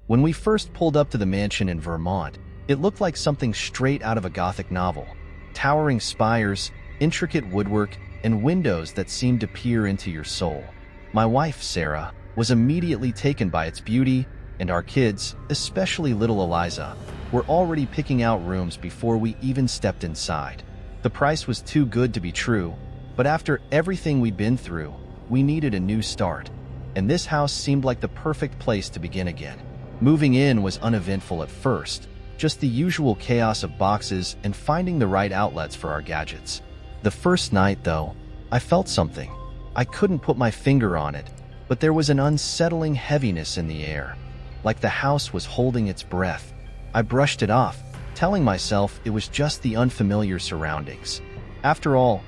When we first pulled up to the mansion in Vermont, it looked like something straight out of a Gothic novel. Towering spires, intricate woodwork, and windows that seemed to peer into your soul. My wife, Sarah, was immediately taken by its beauty, and our kids, especially little Eliza, were already picking out rooms before we even stepped inside. The price was too good to be true, but after everything we'd been through, we needed a new start, and this house seemed like the perfect place to begin again. Moving in was uneventful at first, just the usual chaos of boxes and finding the right outlets for our gadgets. The first night, though, I felt something. I couldn't put my finger on it, but there was an unsettling heaviness in the air, like the house was holding its breath. I brushed it off, telling myself it was just the unfamiliar surroundings. After all,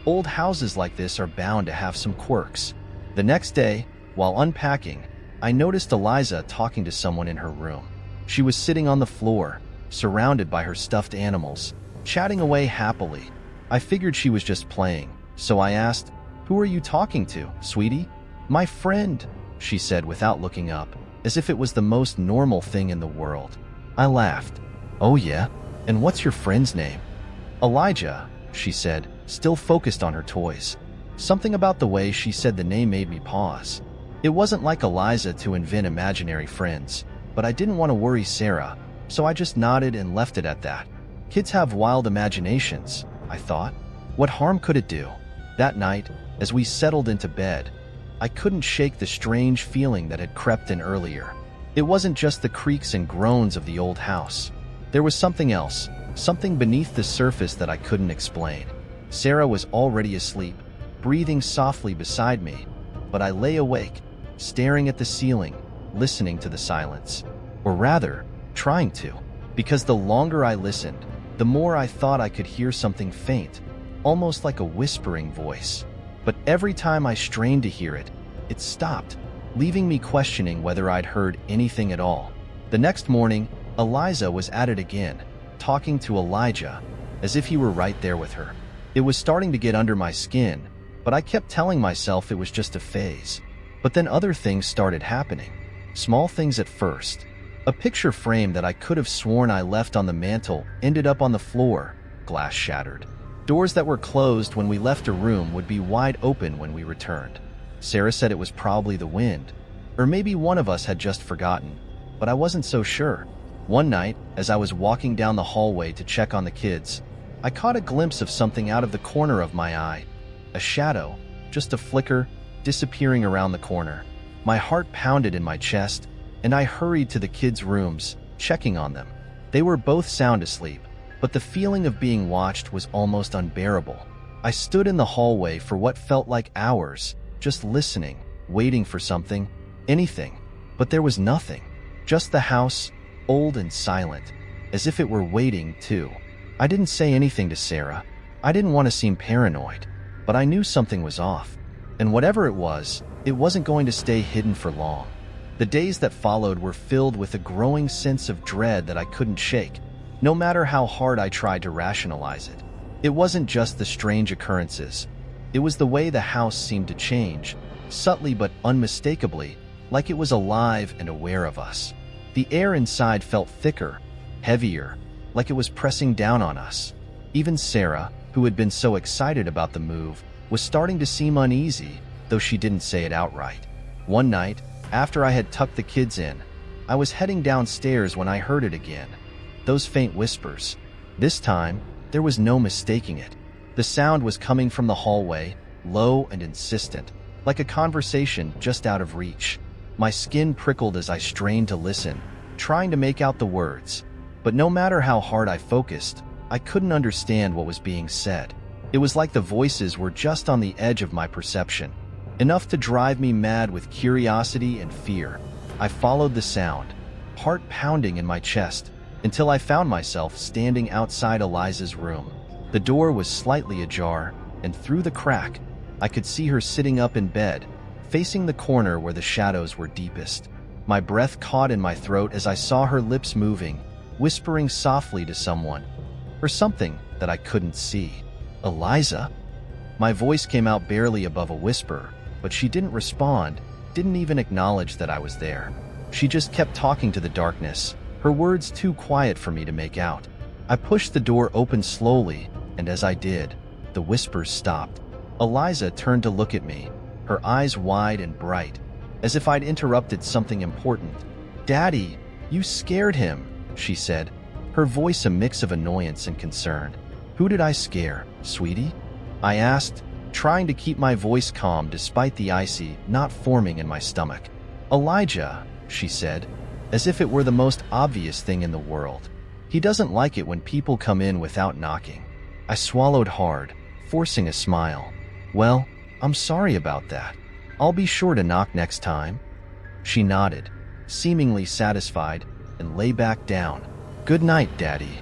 old houses like this are bound to have some quirks. The next day, while unpacking, I noticed Eliza talking to someone in her room. She was sitting on the floor, surrounded by her stuffed animals, chatting away happily. I figured she was just playing, so I asked, "Who are you talking to, sweetie?" "My friend," she said without looking up, as if it was the most normal thing in the world. I laughed. "Oh yeah? And what's your friend's name?" "Elijah," she said, still focused on her toys. Something about the way she said the name made me pause. It wasn't like Eliza to invent imaginary friends, but I didn't want to worry Sarah, so I just nodded and left it at that. Kids have wild imaginations, I thought. What harm could it do? That night, as we settled into bed, I couldn't shake the strange feeling that had crept in earlier. It wasn't just the creaks and groans of the old house. There was something else, something beneath the surface that I couldn't explain. Sarah was already asleep, breathing softly beside me, but I lay awake, staring at the ceiling, listening to the silence. Or rather, trying to, because the longer I listened, the more I thought I could hear something faint, almost like a whispering voice. But every time I strained to hear it, it stopped, leaving me questioning whether I'd heard anything at all. The next morning, Eliza was at it again, talking to Elijah, as if he were right there with her. It was starting to get under my skin, but I kept telling myself it was just a phase. But then other things started happening. Small things at first. A picture frame that I could have sworn I left on the mantel ended up on the floor, glass shattered. Doors that were closed when we left a room would be wide open when we returned. Sarah said it was probably the wind, or maybe one of us had just forgotten, but I wasn't so sure. One night, as I was walking down the hallway to check on the kids, I caught a glimpse of something out of the corner of my eye. A shadow, just a flicker, disappearing around the corner. My heart pounded in my chest, and I hurried to the kids' rooms, checking on them. They were both sound asleep, but the feeling of being watched was almost unbearable. I stood in the hallway for what felt like hours, just listening, waiting for something, anything. But there was nothing. Just the house, old and silent, as if it were waiting too. I didn't say anything to Sarah. I didn't want to seem paranoid, but I knew something was off. And whatever it wasn't going to stay hidden for long. The days that followed were filled with a growing sense of dread that I couldn't shake, no matter how hard I tried to rationalize it. It wasn't just the strange occurrences. It was the way the house seemed to change, subtly but unmistakably, like it was alive and aware of us. The air inside felt thicker, heavier, like it was pressing down on us. Even Sarah, who had been so excited about the move, was starting to seem uneasy, though she didn't say it outright. One night, after I had tucked the kids in, I was heading downstairs when I heard it again. Those faint whispers. This time, there was no mistaking it. The sound was coming from the hallway, low and insistent, like a conversation just out of reach. My skin prickled as I strained to listen, trying to make out the words. But no matter how hard I focused, I couldn't understand what was being said. It was like the voices were just on the edge of my perception, enough to drive me mad with curiosity and fear. I followed the sound, heart pounding in my chest, until I found myself standing outside Eliza's room. The door was slightly ajar, and through the crack, I could see her sitting up in bed, facing the corner where the shadows were deepest. My breath caught in my throat as I saw her lips moving, whispering softly to someone, or something that I couldn't see. "Eliza?" My voice came out barely above a whisper, but she didn't respond, didn't even acknowledge that I was there. She just kept talking to the darkness, her words too quiet for me to make out. I pushed the door open slowly, and as I did, the whispers stopped. Eliza turned to look at me, her eyes wide and bright, as if I'd interrupted something important. "Daddy, you scared him," she said, her voice a mix of annoyance and concern. "Who did I scare, sweetie?" I asked, trying to keep my voice calm despite the icy knot forming in my stomach. "Elijah," she said, as if it were the most obvious thing in the world. "He doesn't like it when people come in without knocking." I swallowed hard, forcing a smile. "Well, I'm sorry about that. I'll be sure to knock next time." She nodded, seemingly satisfied, and lay back down. "Good night, Daddy."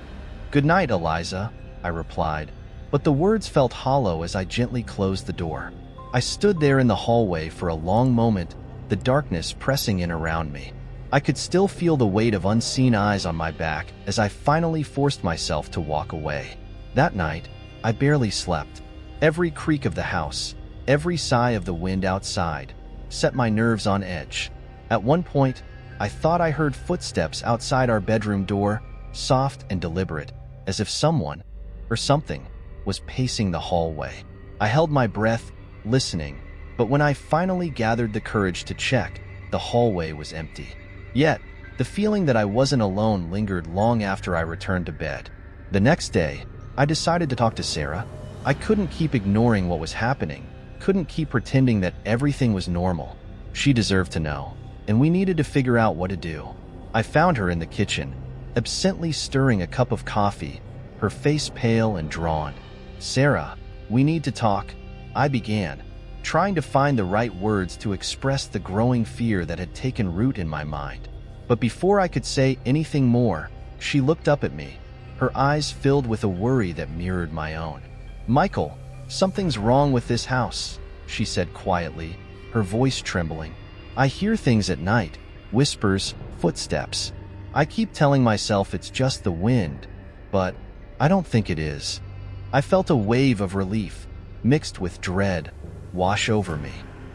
"Good night, Eliza," I replied, but the words felt hollow as I gently closed the door. I stood there in the hallway for a long moment, the darkness pressing in around me. I could still feel the weight of unseen eyes on my back as I finally forced myself to walk away. That night, I barely slept. Every creak of the house, every sigh of the wind outside, set my nerves on edge. At one point, I thought I heard footsteps outside our bedroom door, soft and deliberate, as if someone, or something, was pacing the hallway. I held my breath, listening, but when I finally gathered the courage to check, the hallway was empty. Yet, the feeling that I wasn't alone lingered long after I returned to bed. The next day, I decided to talk to Sarah. I couldn't keep ignoring what was happening, couldn't keep pretending that everything was normal. She deserved to know, and we needed to figure out what to do. I found her in the kitchen, absently stirring a cup of coffee, her face pale and drawn. "Sarah, we need to talk," I began, trying to find the right words to express the growing fear that had taken root in my mind. But before I could say anything more, she looked up at me, her eyes filled with a worry that mirrored my own. "Michael, something's wrong with this house," she said quietly, her voice trembling. "I hear things at night, whispers, footsteps. I keep telling myself it's just the wind, but I don't think it is." I felt a wave of relief, mixed with dread, wash over me.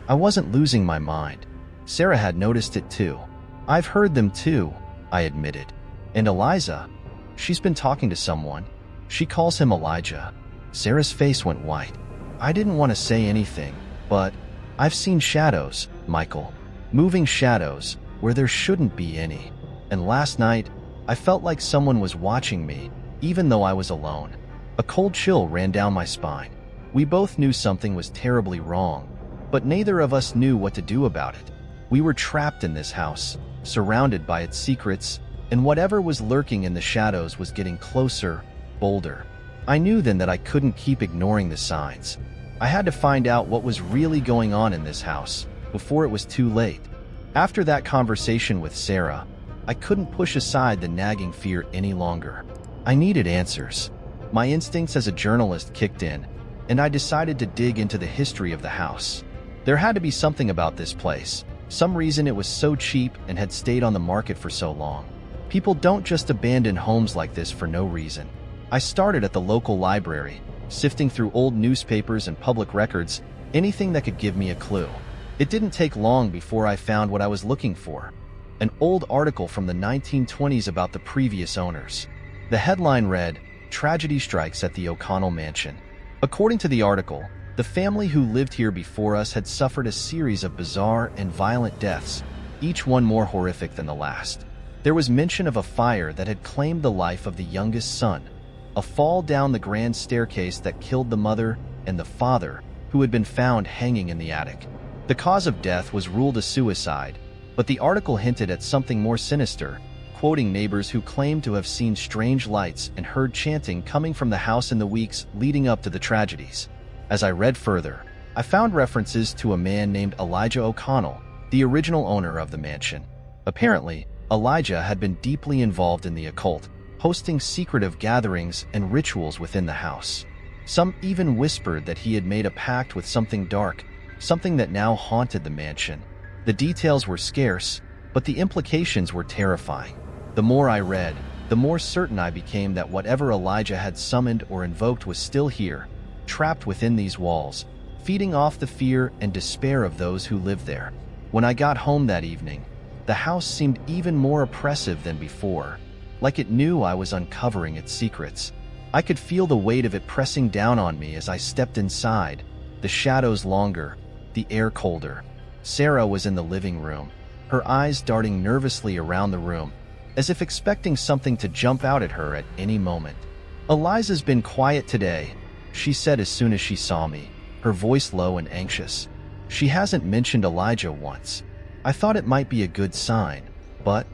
I wasn't losing my mind. Sarah had noticed it too. "I've heard them too," I admitted. "And Eliza, she's been talking to someone. She calls him Elijah." Sarah's face went white. I didn't want to say anything, but "I've seen shadows, Michael. Moving shadows where there shouldn't be any. And last night, I felt like someone was watching me, even though I was alone." A cold chill ran down my spine. We both knew something was terribly wrong, but neither of us knew what to do about it. We were trapped in this house, surrounded by its secrets, and whatever was lurking in the shadows was getting closer, bolder. I knew then that I couldn't keep ignoring the signs. I had to find out what was really going on in this house before it was too late. After that conversation with Sarah, I couldn't push aside the nagging fear any longer. I needed answers. My instincts as a journalist kicked in, and I decided to dig into the history of the house. There had to be something about this place, some reason it was so cheap and had stayed on the market for so long. People don't just abandon homes like this for no reason. I started at the local library, sifting through old newspapers and public records, anything that could give me a clue. It didn't take long before I found what I was looking for, an old article from the 1920s about the previous owners. The headline read, "Tragedy Strikes at the O'Connell Mansion." According to the article, the family who lived here before us had suffered a series of bizarre and violent deaths, each one more horrific than the last. There was mention of a fire that had claimed the life of the youngest son, a fall down the grand staircase that killed the mother and the father, who had been found hanging in the attic. The cause of death was ruled a suicide, but the article hinted at something more sinister, quoting neighbors who claimed to have seen strange lights and heard chanting coming from the house in the weeks leading up to the tragedies. As I read further, I found references to a man named Elijah O'Connell, the original owner of the mansion. Apparently, Elijah had been deeply involved in the occult, hosting secretive gatherings and rituals within the house. Some even whispered that he had made a pact with something dark, something that now haunted the mansion. The details were scarce, but the implications were terrifying. The more I read, the more certain I became that whatever Elijah had summoned or invoked was still here, trapped within these walls, feeding off the fear and despair of those who lived there. When I got home that evening, The house seemed even more oppressive than before, like it knew I was uncovering its secrets. I could feel the weight of it pressing down on me as I stepped inside, the shadows longer, the air colder. Sarah was in the living room, her eyes darting nervously around the room, as if expecting something to jump out at her at any moment. "Eliza's been quiet today," she said as soon as she saw me, her voice low and anxious. "She hasn't mentioned Elijah once. I thought it might be a good sign, but—"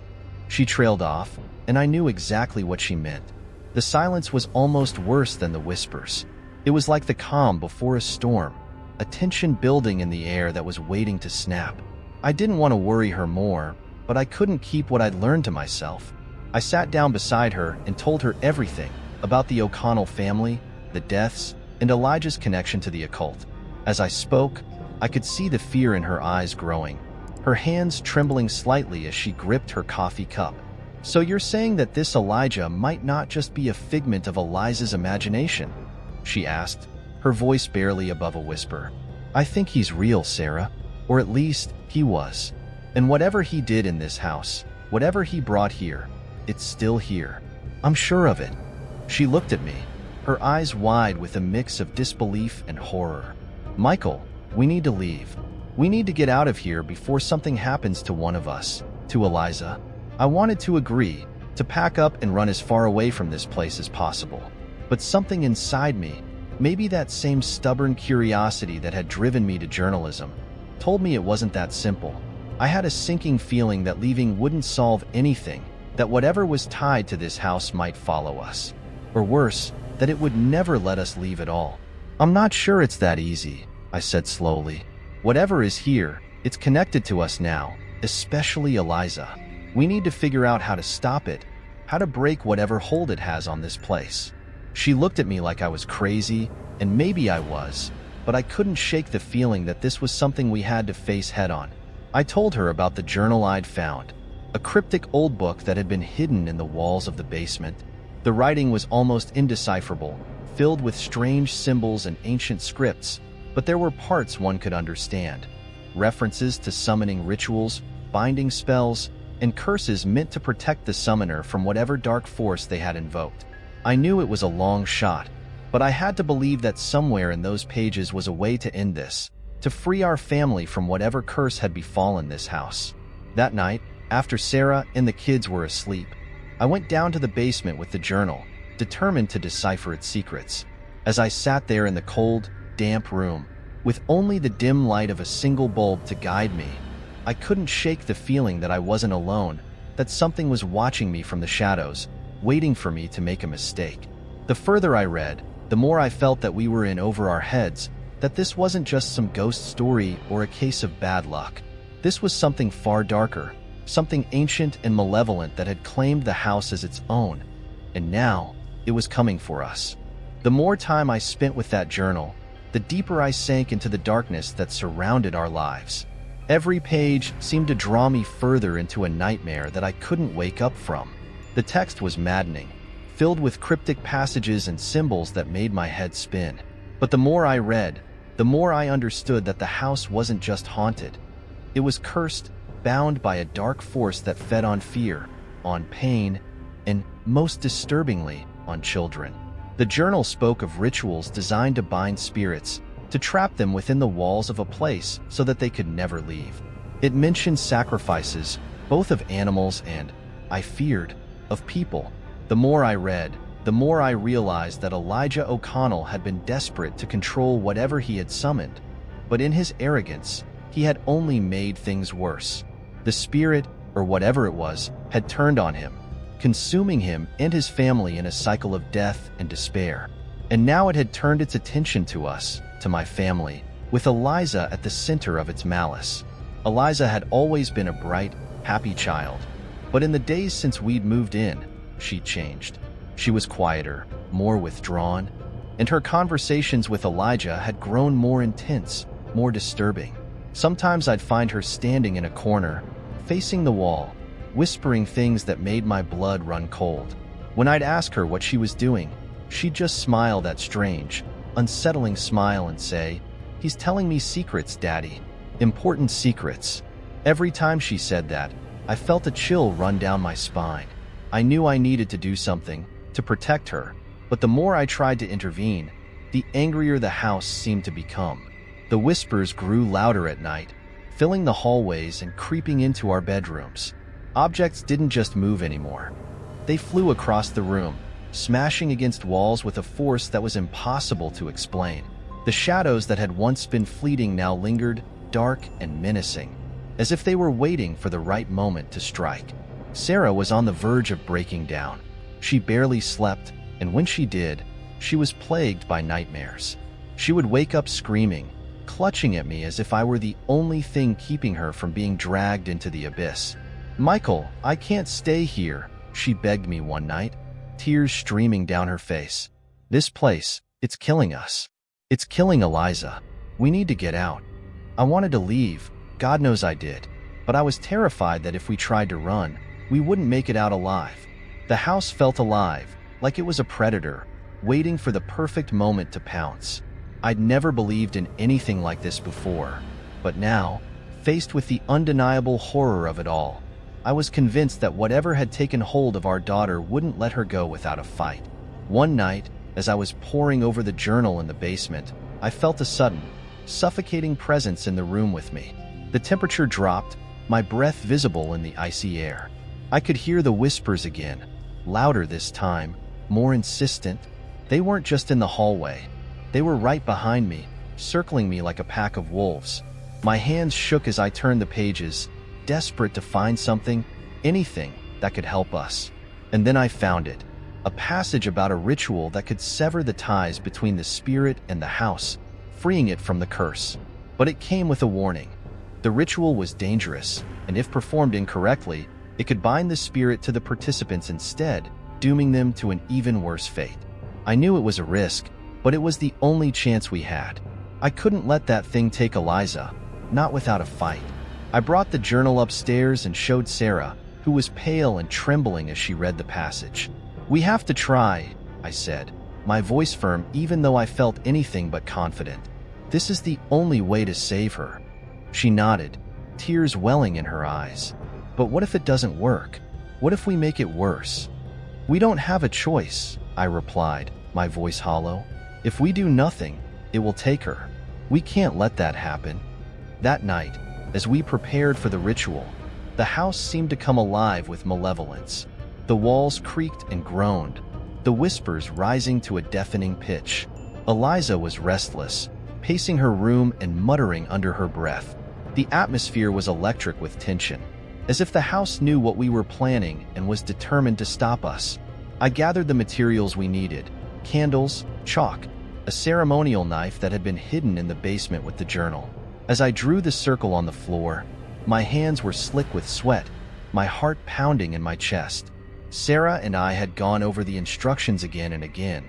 She trailed off, and I knew exactly what she meant. The silence was almost worse than the whispers. It was like the calm before a storm, a tension building in the air that was waiting to snap. I didn't want to worry her more, but I couldn't keep what I'd learned to myself. I sat down beside her and told her everything about the O'Connell family, the deaths, and Elijah's connection to the occult. As I spoke, I could see the fear in her eyes growing, her hands trembling slightly as she gripped her coffee cup. "So you're saying that this Elijah might not just be a figment of Eliza's imagination?" she asked, her voice barely above a whisper. "I think he's real, Sarah, or at least he was. And whatever he did in this house, whatever he brought here, it's still here. I'm sure of it." She looked at me, her eyes wide with a mix of disbelief and horror. "Michael, we need to leave. We need to get out of here before something happens to one of us, to Eliza." I wanted to agree, to pack up and run as far away from this place as possible. But something inside me, maybe that same stubborn curiosity that had driven me to journalism, told me it wasn't that simple. I had a sinking feeling that leaving wouldn't solve anything, that whatever was tied to this house might follow us. Or worse, that it would never let us leave at all. "I'm not sure it's that easy," I said slowly. "Whatever is here, it's connected to us now, especially Eliza. We need to figure out how to stop it, how to break whatever hold it has on this place." She looked at me like I was crazy, and maybe I was, but I couldn't shake the feeling that this was something we had to face head-on. I told her about the journal I'd found, a cryptic old book that had been hidden in the walls of the basement. The writing was almost indecipherable, filled with strange symbols and ancient scripts, but there were parts one could understand. References to summoning rituals, binding spells, and curses meant to protect the summoner from whatever dark force they had invoked. I knew it was a long shot, but I had to believe that somewhere in those pages was a way to end this, to free our family from whatever curse had befallen this house. That night, after Sarah and the kids were asleep, I went down to the basement with the journal, determined to decipher its secrets. As I sat there in the cold, damp room, with only the dim light of a single bulb to guide me, I couldn't shake the feeling that I wasn't alone, that something was watching me from the shadows, waiting for me to make a mistake. The further I read, the more I felt that we were in over our heads, that this wasn't just some ghost story or a case of bad luck. This was something far darker, something ancient and malevolent that had claimed the house as its own, and now it was coming for us. The more time I spent with that journal, the deeper I sank into the darkness that surrounded our lives. Every page seemed to draw me further into a nightmare that I couldn't wake up from. The text was maddening, filled with cryptic passages and symbols that made my head spin. But the more I read, the more I understood that the house wasn't just haunted. It was cursed, bound by a dark force that fed on fear, on pain, and, most disturbingly, on children. The journal spoke of rituals designed to bind spirits, to trap them within the walls of a place so that they could never leave. It mentioned sacrifices, both of animals and, I feared, of people. The more I read, the more I realized that Elijah O'Connell had been desperate to control whatever he had summoned. But in his arrogance, he had only made things worse. The spirit, or whatever it was, had turned on him, consuming him and his family in a cycle of death and despair. And now it had turned its attention to us, to my family, with Eliza at the center of its malice. Eliza had always been a bright, happy child, but in the days since we'd moved in, she'd changed. She was quieter, more withdrawn, and her conversations with Elijah had grown more intense, more disturbing. Sometimes I'd find her standing in a corner, facing the wall, whispering things that made my blood run cold. When I'd ask her what she was doing, she'd just smile that strange, unsettling smile and say, "He's telling me secrets, Daddy. Important secrets." Every time she said that, I felt a chill run down my spine. I knew I needed to do something to protect her, but the more I tried to intervene, the angrier the house seemed to become. The whispers grew louder at night, filling the hallways and creeping into our bedrooms. Objects didn't just move anymore. They flew across the room, smashing against walls with a force that was impossible to explain. The shadows that had once been fleeting now lingered, dark and menacing, as if they were waiting for the right moment to strike. Sarah was on the verge of breaking down. She barely slept, and when she did, she was plagued by nightmares. She would wake up screaming, clutching at me as if I were the only thing keeping her from being dragged into the abyss. "Michael, I can't stay here," she begged me one night, tears streaming down her face. "This place, it's killing us. It's killing Eliza. We need to get out." I wanted to leave, God knows I did, but I was terrified that if we tried to run, we wouldn't make it out alive. The house felt alive, like it was a predator, waiting for the perfect moment to pounce. I'd never believed in anything like this before, but now, faced with the undeniable horror of it all, I was convinced that whatever had taken hold of our daughter wouldn't let her go without a fight. One night, as I was poring over the journal in the basement, I felt a sudden, suffocating presence in the room with me. The temperature dropped, my breath visible in the icy air. I could hear the whispers again, louder this time, more insistent. They weren't just in the hallway. They were right behind me, circling me like a pack of wolves. My hands shook as I turned the pages, desperate to find something, anything that could help us. And then I found it, a passage about a ritual that could sever the ties between the spirit and the house, freeing it from the curse. But it came with a warning. The ritual was dangerous, and if performed incorrectly, it could bind the spirit to the participants instead, dooming them to an even worse fate. I knew it was a risk, but it was the only chance we had. I couldn't let that thing take Eliza, not without a fight. I brought the journal upstairs and showed Sarah, who was pale and trembling as she read the passage. "We have to try," I said, my voice firm even though I felt anything but confident. "This is the only way to save her." She nodded, tears welling in her eyes. "But what if it doesn't work? What if we make it worse?" "We don't have a choice," I replied, my voice hollow. "If we do nothing, it will take her. We can't let that happen." That night, as we prepared for the ritual, the house seemed to come alive with malevolence. The walls creaked and groaned, the whispers rising to a deafening pitch. Eliza was restless, pacing her room and muttering under her breath. The atmosphere was electric with tension, as if the house knew what we were planning and was determined to stop us. I gathered the materials we needed: candles, chalk, a ceremonial knife that had been hidden in the basement with the journal. As I drew the circle on the floor, my hands were slick with sweat, my heart pounding in my chest. Sarah and I had gone over the instructions again and again,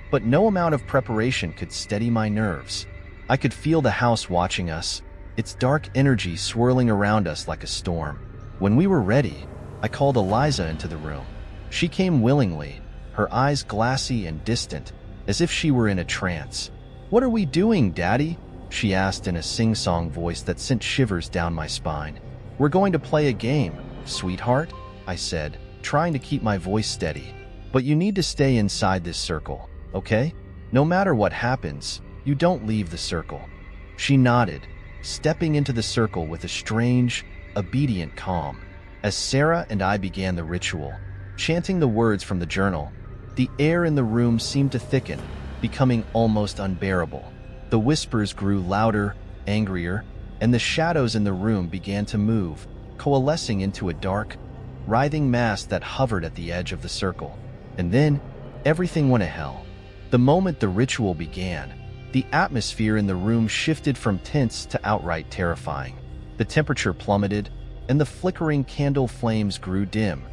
but no amount of preparation could steady my nerves. I could feel the house watching us, its dark energy swirling around us like a storm. When we were ready, I called Eliza into the room. She came willingly, her eyes glassy and distant, as if she were in a trance. "What are we doing, Daddy?" she asked in a sing-song voice that sent shivers down my spine. "We're going to play a game, sweetheart," I said, trying to keep my voice steady. "But you need to stay inside this circle, okay? No matter what happens, you don't leave the circle." She nodded, stepping into the circle with a strange, obedient calm. As Sarah and I began the ritual, chanting the words from the journal, the air in the room seemed to thicken, becoming almost unbearable. The whispers grew louder, angrier, and the shadows in the room began to move, coalescing into a dark, writhing mass that hovered at the edge of the circle. And then, everything went to hell. The moment the ritual began, the atmosphere in the room shifted from tense to outright terrifying. The temperature plummeted, and the flickering candle flames grew dim,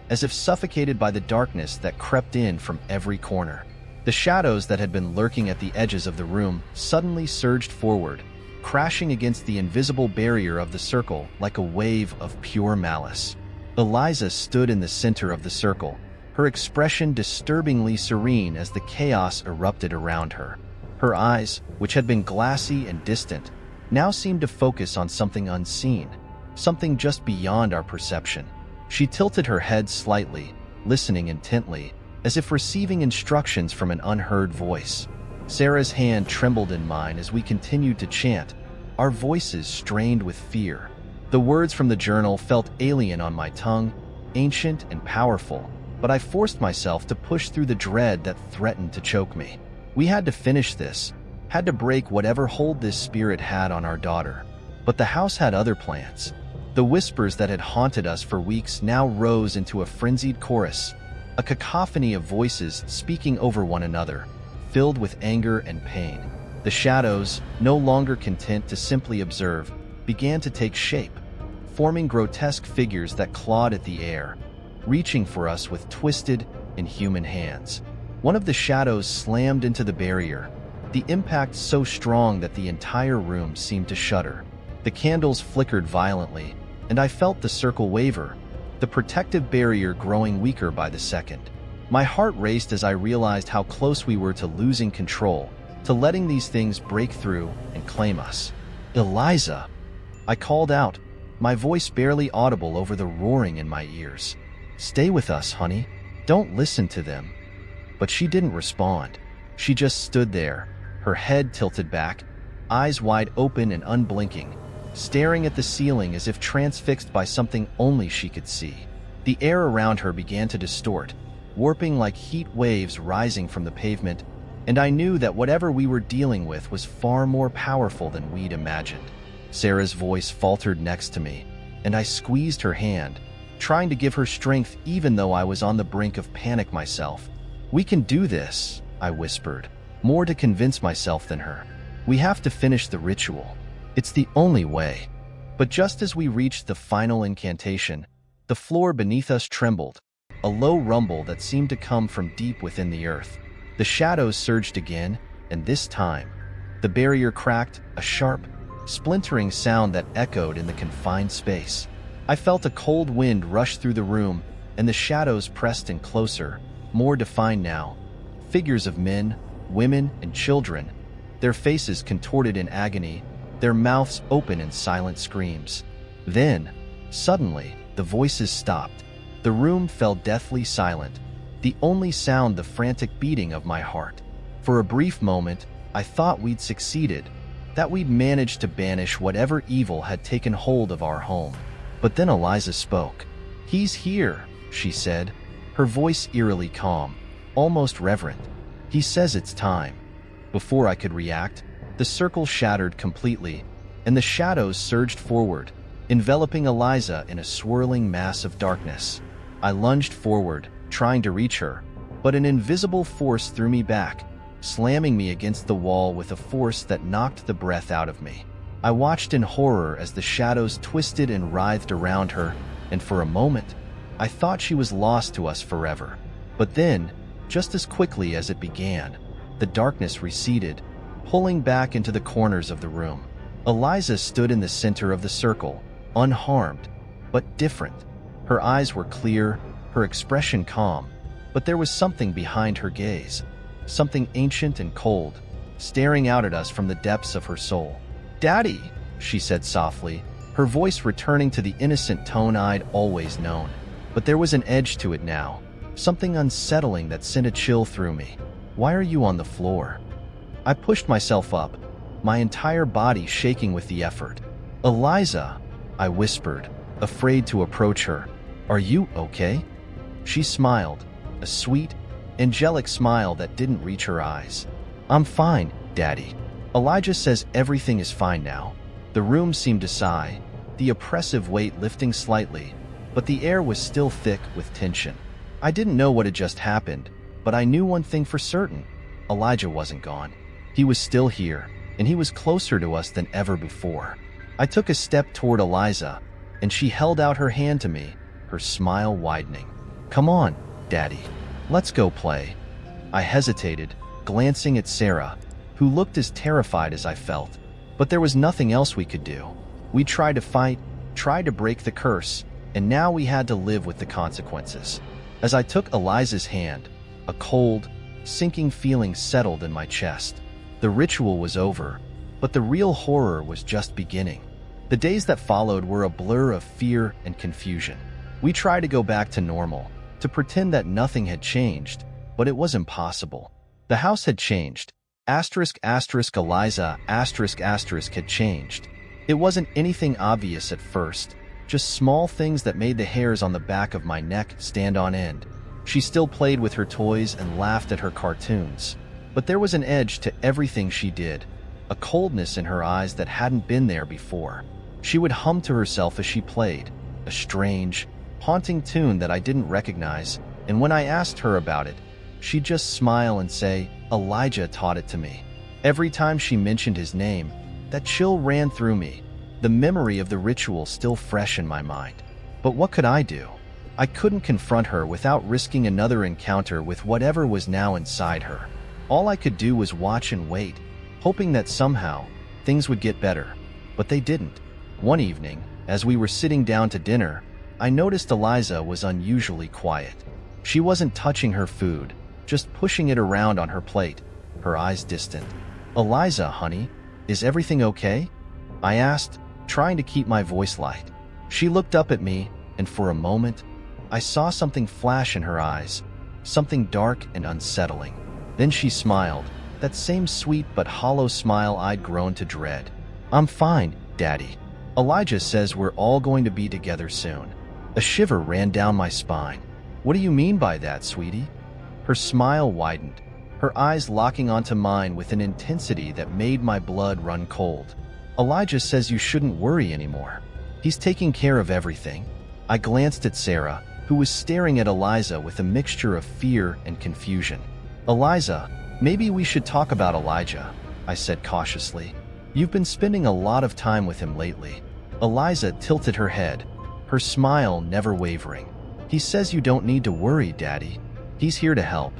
as if suffocated by the darkness that crept in from every corner. The shadows that had been lurking at the edges of the room suddenly surged forward, crashing against the invisible barrier of the circle like a wave of pure malice. Eliza stood in the center of the circle, her expression disturbingly serene as the chaos erupted around her. Her eyes, which had been glassy and distant, now seemed to focus on something unseen, something just beyond our perception. She tilted her head slightly, listening intently, as if receiving instructions from an unheard voice. Sarah's hand trembled in mine as we continued to chant, our voices strained with fear. The words from the journal felt alien on my tongue, ancient and powerful, but I forced myself to push through the dread that threatened to choke me. We had to finish this, had to break whatever hold this spirit had on our daughter. But the house had other plans. The whispers that had haunted us for weeks now rose into a frenzied chorus, a cacophony of voices speaking over one another, filled with anger and pain. The shadows, no longer content to simply observe, began to take shape, forming grotesque figures that clawed at the air, reaching for us with twisted, inhuman hands. One of the shadows slammed into the barrier, the impact so strong that the entire room seemed to shudder. The candles flickered violently, and I felt the circle waver, the protective barrier growing weaker by the second. My heart raced as I realized how close we were to losing control, to letting these things break through and claim us. "Eliza!" I called out, my voice barely audible over the roaring in my ears. "Stay with us, honey. Don't listen to them." But she didn't respond. She just stood there, her head tilted back, eyes wide open and unblinking, staring at the ceiling as if transfixed by something only she could see. The air around her began to distort, warping like heat waves rising from the pavement, and I knew that whatever we were dealing with was far more powerful than we'd imagined. Sarah's voice faltered next to me, and I squeezed her hand, trying to give her strength even though I was on the brink of panic myself. "We can do this," I whispered, more to convince myself than her. "We have to finish the ritual. It's the only way." But just as we reached the final incantation, the floor beneath us trembled, a low rumble that seemed to come from deep within the earth. The shadows surged again, and this time, the barrier cracked, a sharp, splintering sound that echoed in the confined space. I felt a cold wind rush through the room, and the shadows pressed in closer, more defined now. Figures of men, women, and children, their faces contorted in agony, their mouths open in silent screams. Then, suddenly, the voices stopped. The room fell deathly silent, the only sound the frantic beating of my heart. For a brief moment, I thought we'd succeeded, that we'd managed to banish whatever evil had taken hold of our home. But then Eliza spoke. "He's here," she said, her voice eerily calm, almost reverent. "He says it's time." Before I could react, the circle shattered completely, and the shadows surged forward, enveloping Eliza in a swirling mass of darkness. I lunged forward, trying to reach her, but an invisible force threw me back, slamming me against the wall with a force that knocked the breath out of me. I watched in horror as the shadows twisted and writhed around her, and for a moment, I thought she was lost to us forever. But then, just as quickly as it began, the darkness receded, pulling back into the corners of the room. Eliza stood in the center of the circle, unharmed, but different. Her eyes were clear, her expression calm, but there was something behind her gaze, something ancient and cold, staring out at us from the depths of her soul. "Daddy," she said softly, her voice returning to the innocent tone I'd always known. But there was an edge to it now, something unsettling that sent a chill through me. "Why are you on the floor?" I pushed myself up, my entire body shaking with the effort. "Eliza," I whispered, afraid to approach her. "Are you okay?" She smiled, a sweet, angelic smile that didn't reach her eyes. "I'm fine, Daddy." Elijah says everything is fine now. The room seemed to sigh, the oppressive weight lifting slightly, but the air was still thick with tension. I didn't know what had just happened, but I knew one thing for certain. Elijah wasn't gone. He was still here, and he was closer to us than ever before. I took a step toward Eliza, and she held out her hand to me, her smile widening. "Come on, Daddy. Let's go play." I hesitated, glancing at Sarah, who looked as terrified as I felt. But there was nothing else we could do. We tried to fight, tried to break the curse, and now we had to live with the consequences. As I took Eliza's hand, a cold, sinking feeling settled in my chest. The ritual was over, but the real horror was just beginning. The days that followed were a blur of fear and confusion. We tried to go back to normal, to pretend that nothing had changed, but it was impossible. The house had changed. Eliza had changed. It wasn't anything obvious at first, just small things that made the hairs on the back of my neck stand on end. She still played with her toys and laughed at her cartoons, but there was an edge to everything she did, a coldness in her eyes that hadn't been there before. She would hum to herself as she played, a strange, haunting tune that I didn't recognize, and when I asked her about it, she'd just smile and say, "Elijah taught it to me." Every time she mentioned his name, that chill ran through me, the memory of the ritual still fresh in my mind. But what could I do? I couldn't confront her without risking another encounter with whatever was now inside her. All I could do was watch and wait, hoping that somehow things would get better. But they didn't. One evening, as we were sitting down to dinner, I noticed Eliza was unusually quiet. She wasn't touching her food, just pushing it around on her plate, her eyes distant. "Eliza, honey, is everything okay?" I asked, trying to keep my voice light. She looked up at me, and for a moment, I saw something flash in her eyes, something dark and unsettling. Then she smiled, that same sweet but hollow smile I'd grown to dread. "I'm fine, Daddy. Elijah says we're all going to be together soon." A shiver ran down my spine. "What do you mean by that, sweetie?" Her smile widened, her eyes locking onto mine with an intensity that made my blood run cold. "Elijah says you shouldn't worry anymore. He's taking care of everything." I glanced at Sarah, who was staring at Eliza with a mixture of fear and confusion. "Eliza, maybe we should talk about Elijah," I said cautiously. "You've been spending a lot of time with him lately." Eliza tilted her head, her smile never wavering. "He says you don't need to worry, Daddy. He's here to help."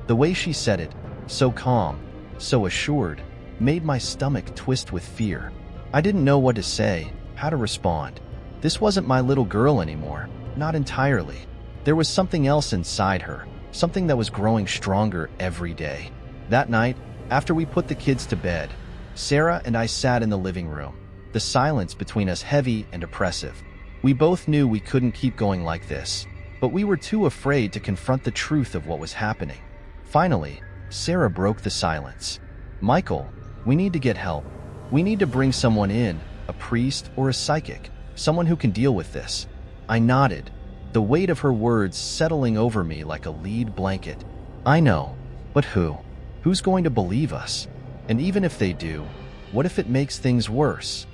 The way she said it, so calm, so assured, made my stomach twist with fear. I didn't know what to say, how to respond. This wasn't my little girl anymore, not entirely. There was something else inside her, something that was growing stronger every day. That night, after we put the kids to bed, Sarah and I sat in the living room, the silence between us heavy and oppressive. We both knew we couldn't keep going like this, but we were too afraid to confront the truth of what was happening. Finally, Sarah broke the silence. "Michael, we need to get help. We need to bring someone in, a priest or a psychic, someone who can deal with this." I nodded, the weight of her words settling over me like a lead blanket. "I know, but who? Who's going to believe us? And even if they do, what if it makes things worse?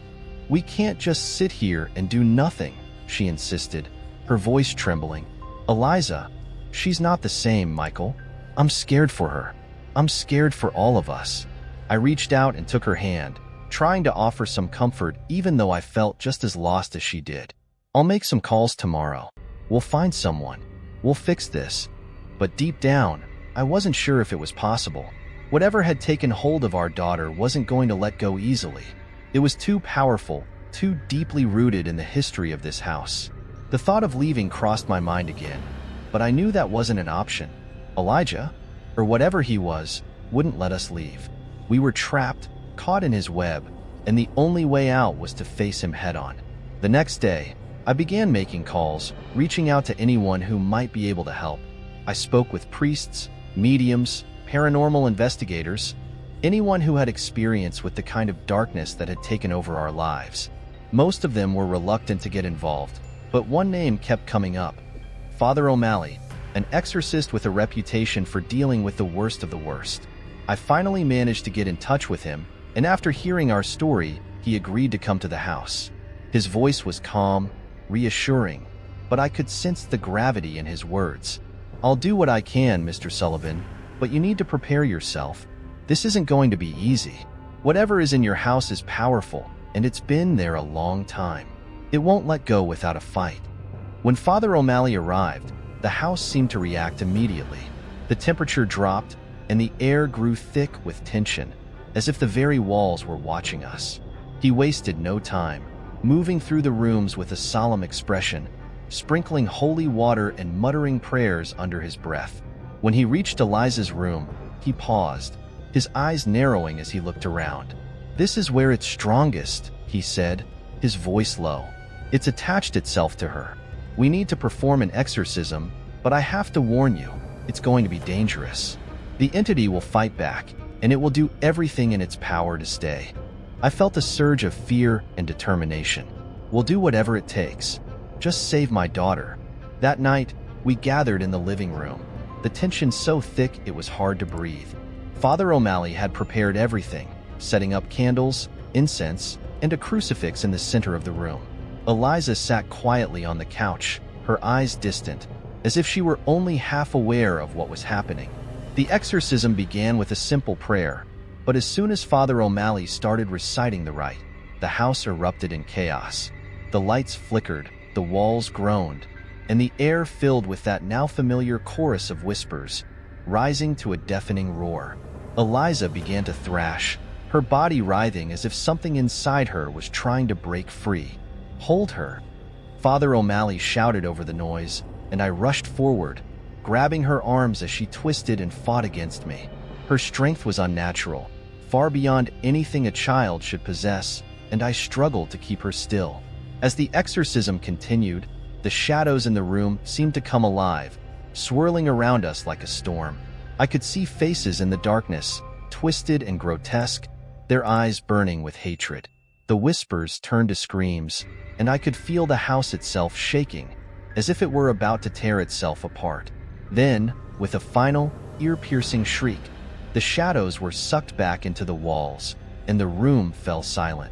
We can't just sit here and do nothing," she insisted, her voice trembling. "Eliza, she's not the same, Michael. I'm scared for her. I'm scared for all of us." I reached out and took her hand, trying to offer some comfort even though I felt just as lost as she did. "I'll make some calls tomorrow. We'll find someone. We'll fix this." But deep down, I wasn't sure if it was possible. Whatever had taken hold of our daughter wasn't going to let go easily. It was too powerful, too deeply rooted in the history of this house. The thought of leaving crossed my mind again, but I knew that wasn't an option. Elijah, or whatever he was, wouldn't let us leave. We were trapped, caught in his web, and the only way out was to face him head-on. The next day, I began making calls, reaching out to anyone who might be able to help. I spoke with priests, mediums, paranormal investigators, anyone who had experience with the kind of darkness that had taken over our lives. Most of them were reluctant to get involved, but one name kept coming up: Father O'Malley, an exorcist with a reputation for dealing with the worst of the worst. I finally managed to get in touch with him, and after hearing our story, he agreed to come to the house. His voice was calm, reassuring, but I could sense the gravity in his words. "I'll do what I can, Mr. Sullivan, but you need to prepare yourself. This isn't going to be easy. Whatever is in your house is powerful, and it's been there a long time. It won't let go without a fight." When Father O'Malley arrived, the house seemed to react immediately. The temperature dropped, and the air grew thick with tension, as if the very walls were watching us. He wasted no time, moving through the rooms with a solemn expression, sprinkling holy water and muttering prayers under his breath. When he reached Eliza's room, he paused, his eyes narrowing as he looked around. "This is where it's strongest," he said, his voice low. "It's attached itself to her. We need to perform an exorcism, but I have to warn you, it's going to be dangerous. The entity will fight back, and it will do everything in its power to stay." I felt a surge of fear and determination. "We'll do whatever it takes. Just save my daughter." That night, we gathered in the living room, the tension so thick it was hard to breathe. Father O'Malley had prepared everything, setting up candles, incense, and a crucifix in the center of the room. Eliza sat quietly on the couch, her eyes distant, as if she were only half aware of what was happening. The exorcism began with a simple prayer, but as soon as Father O'Malley started reciting the rite, the house erupted in chaos. The lights flickered, the walls groaned, and the air filled with that now familiar chorus of whispers, rising to a deafening roar. Eliza began to thrash, her body writhing as if something inside her was trying to break free. "Hold her!" Father O'Malley shouted over the noise, and I rushed forward, grabbing her arms as she twisted and fought against me. Her strength was unnatural, far beyond anything a child should possess, and I struggled to keep her still. As the exorcism continued, the shadows in the room seemed to come alive, swirling around us like a storm. I could see faces in the darkness, twisted and grotesque, their eyes burning with hatred. The whispers turned to screams, and I could feel the house itself shaking, as if it were about to tear itself apart. Then, with a final, ear-piercing shriek, the shadows were sucked back into the walls, and the room fell silent.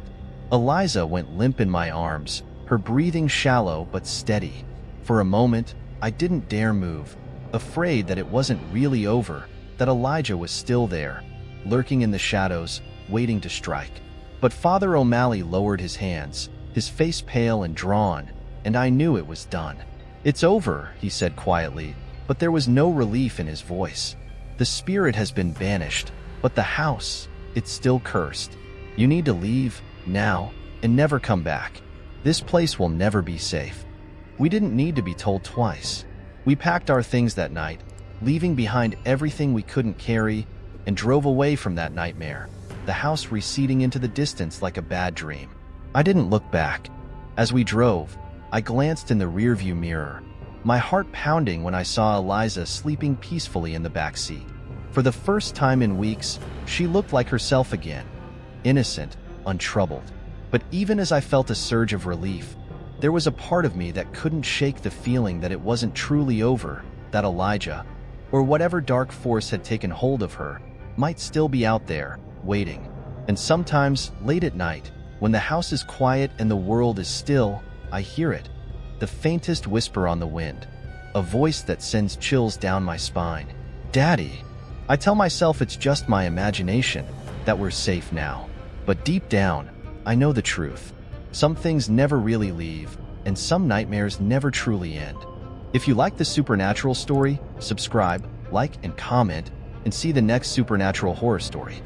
Eliza went limp in my arms, her breathing shallow but steady. For a moment, I didn't dare move, afraid that it wasn't really over, that Elijah was still there, lurking in the shadows, waiting to strike. But Father O'Malley lowered his hands, his face pale and drawn, and I knew it was done. "It's over," he said quietly, but there was no relief in his voice. "The spirit has been banished, but the house, it's still cursed. You need to leave, now, and never come back. This place will never be safe." We didn't need to be told twice. We packed our things that night, leaving behind everything we couldn't carry, and drove away from that nightmare, the house receding into the distance like a bad dream. I didn't look back. As we drove, I glanced in the rearview mirror, my heart pounding when I saw Eliza sleeping peacefully in the back seat. For the first time in weeks, she looked like herself again, innocent, untroubled. But even as I felt a surge of relief, there was a part of me that couldn't shake the feeling that it wasn't truly over, that Elijah, or whatever dark force had taken hold of her, might still be out there, waiting. And sometimes, late at night, when the house is quiet and the world is still, I hear it, the faintest whisper on the wind, a voice that sends chills down my spine. "Daddy." I tell myself it's just my imagination, that we're safe now. But deep down, I know the truth. Some things never really leave, and some nightmares never truly end. If you like this supernatural story, subscribe, like, and comment, and see the next supernatural horror story.